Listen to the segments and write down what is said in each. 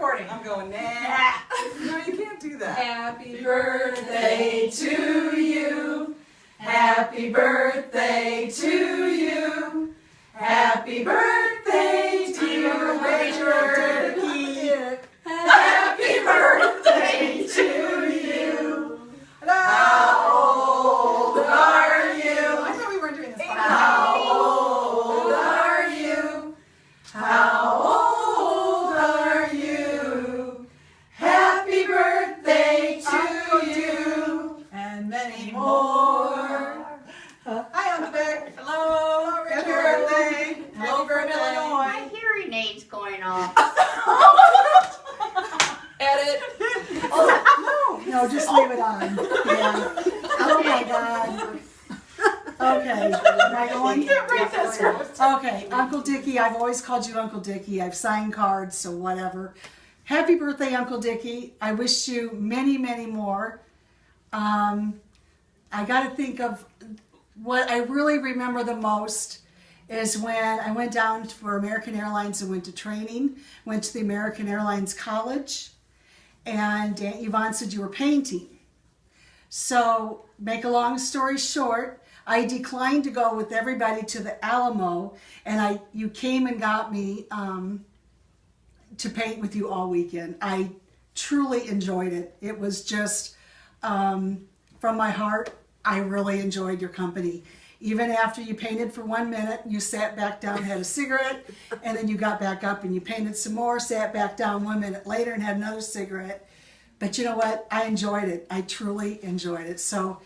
recording. I'm going, nah. No, you can't do that. Happy birthday to you. Happy birthday to you. Happy birthday, dear Richard. Happy birthday to you. How old are you? I thought we weren't doing this. How old are you? How old are you? Happy birthday to you and many more. Hi, Uncle Dick. Hello, Richard. Happy birthday. Hello from Illinois. My hearing aid's going off. Edit. Oh, no, just leave it on. Yeah. Oh my God. Okay. Am I going? You can't break this. Okay, Uncle Dickie. I've always called you Uncle Dickie. I've signed cards, so whatever. Happy birthday, Uncle Dickie. I wish you many, many more. I got to think of what I really remember the most is when I went down for American Airlines and went to training, went to the American Airlines College, and Aunt Yvonne said you were painting. So, make a long story short, I declined to go with everybody to the Alamo, and you came and got me to paint with you all weekend. I truly enjoyed it. It was just, from my heart, I really enjoyed your company. Even after you painted for 1 minute, you sat back down, had a cigarette, and then you got back up and you painted some more, sat back down 1 minute later and had another cigarette. But you know what? I enjoyed it. I truly enjoyed it. So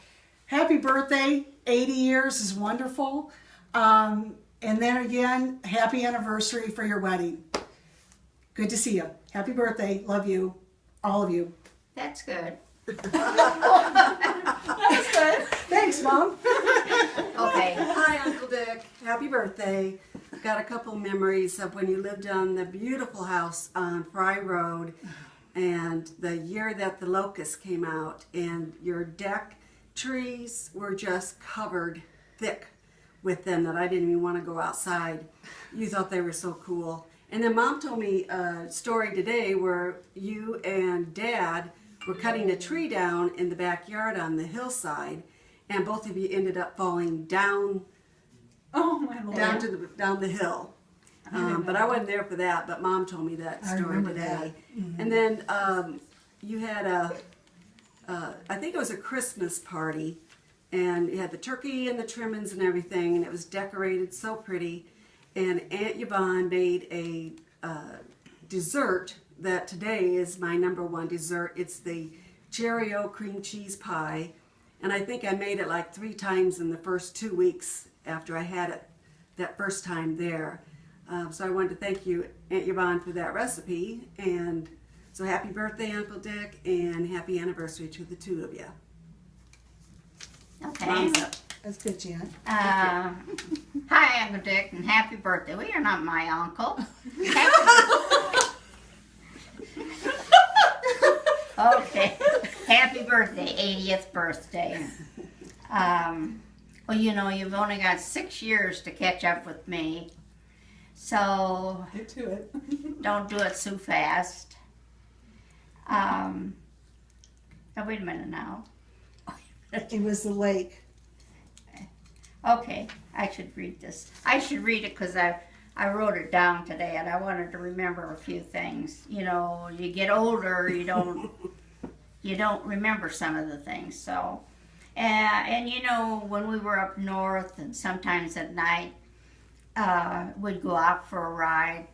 happy birthday. 80 years is wonderful. And then again, happy anniversary for your wedding. Good to see you. Happy birthday. Love you. All of you. That's good. That's good. Thanks, Mom. Okay. Hi, Uncle Dick. Happy birthday. I've got a couple memories of when you lived on the beautiful house on Fry Road and the year that the locusts came out and your deck trees were just covered thick with them that I didn't even want to go outside. You thought they were so cool. And then Mom told me a story today where you and Dad were cutting a tree down in the backyard on the hillside, and both of you ended up falling down Oh, my Lord. down the hill. But I wasn't there for that. But Mom told me that I story remember today. that. Mm-hmm. And then you had I think it was a Christmas party, and you had the turkey and the trimmings and everything, and it was decorated so pretty. And Aunt Yvonne made a dessert that today is my #1 dessert. It's the Cheerio cream cheese pie, and I think I made it like 3 times in the first 2 weeks after I had it that first time there. So I wanted to thank you, Aunt Yvonne, for that recipe. And so happy birthday, Uncle Dick, and happy anniversary to the two of you. Okay. Mom's up. That's good, Jan. Hi, Uncle Dick, and happy birthday. Well, you're not my uncle. Happy okay. Happy birthday, 80th birthday. Well, you know, you've only got 6 years to catch up with me. So Get to it. don't do it so fast. Now, wait a minute now. It was the lake. Okay, I should read this. I should read it because I wrote it down today and I wanted to remember a few things. You know, you get older, you don't remember some of the things. So, and you know, when we were up north and sometimes at night, we'd go out for a ride.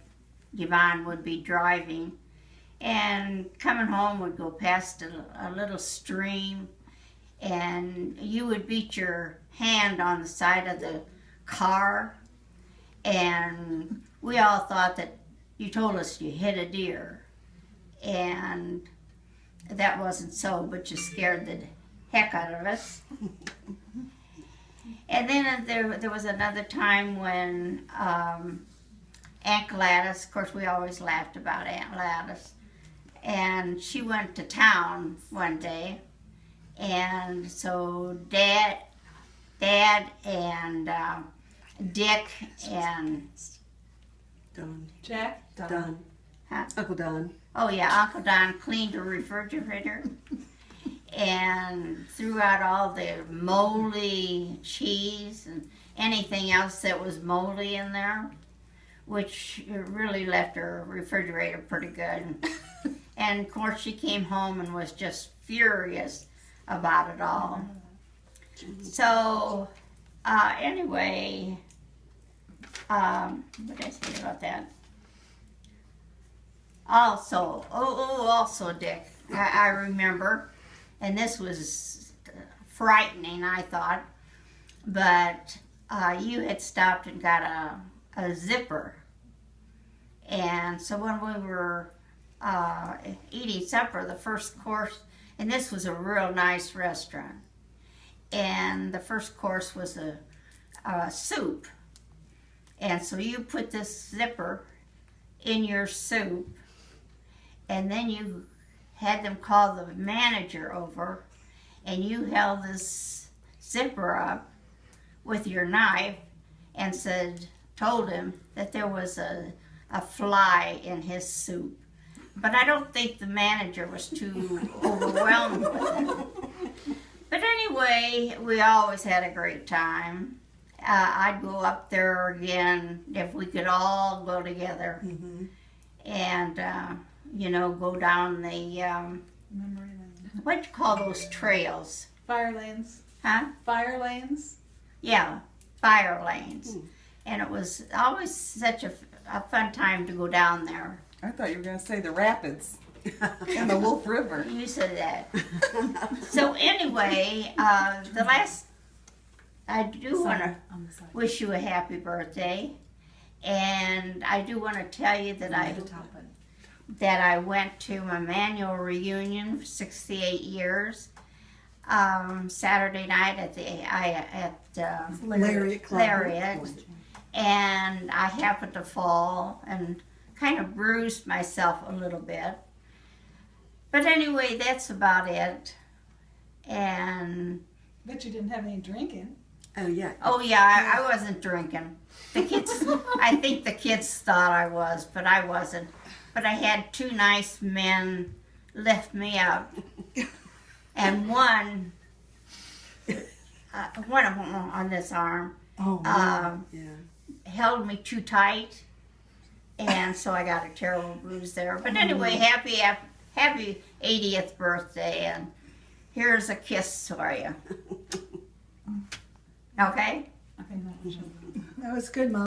Yvonne would be driving, and coming home would go past a little stream, and you would beat your hand on the side of the car, and we all thought that you told us you hit a deer, and that wasn't so, but you scared the heck out of us. And then there was another time when Aunt Gladys, of course we always laughed about Aunt Gladys, and she went to town one day, and so Dad and Dick and Done. Jack? Done. Uncle Don. Oh yeah, Uncle Don cleaned the refrigerator and threw out all the moldy cheese and anything else that was moldy in there, which really left her refrigerator pretty good. And of course she came home and was just furious about it all. So anyway, what did I say about that? Also, Dick, I remember, and this was frightening, I thought, but you had stopped and got a zipper. And so when we were eating supper, the first course, and this was a real nice restaurant, and the first course was a soup. And so you put this zipper in your soup, and then you had them call the manager over, and you held this zipper up with your knife and told him that there was a fly in his soup. But I don't think the manager was too overwhelmed with it. But anyway, we always had a great time. I'd go up there again if we could all go together. Mm-hmm. And go down the Memory lane. what do you call those trails? Fire lanes. Huh? Fire lanes. Yeah, fire lanes. And it was always such a fun time to go down there. I thought you were going to say the rapids and the Wolf River. You said that. So anyway, I do want to On the side. wish you a happy birthday, and I do want to tell you that I went to my manual reunion for 68 years. Saturday night at Lariat Club. Lariat, and I happened to fall and kind of bruised myself a little bit. But anyway, that's about it. And Bet you didn't have any drinking. Oh yeah. oh yeah, I wasn't drinking. The kids, I think the kids thought I was, but I wasn't. But I had two nice men lift me up, and one of them on this arm Oh, Yeah. held me too tight, and so I got a terrible bruise there. But anyway, happy 80th birthday, and here's a kiss for you. Okay? Okay, no. that was good, Mom.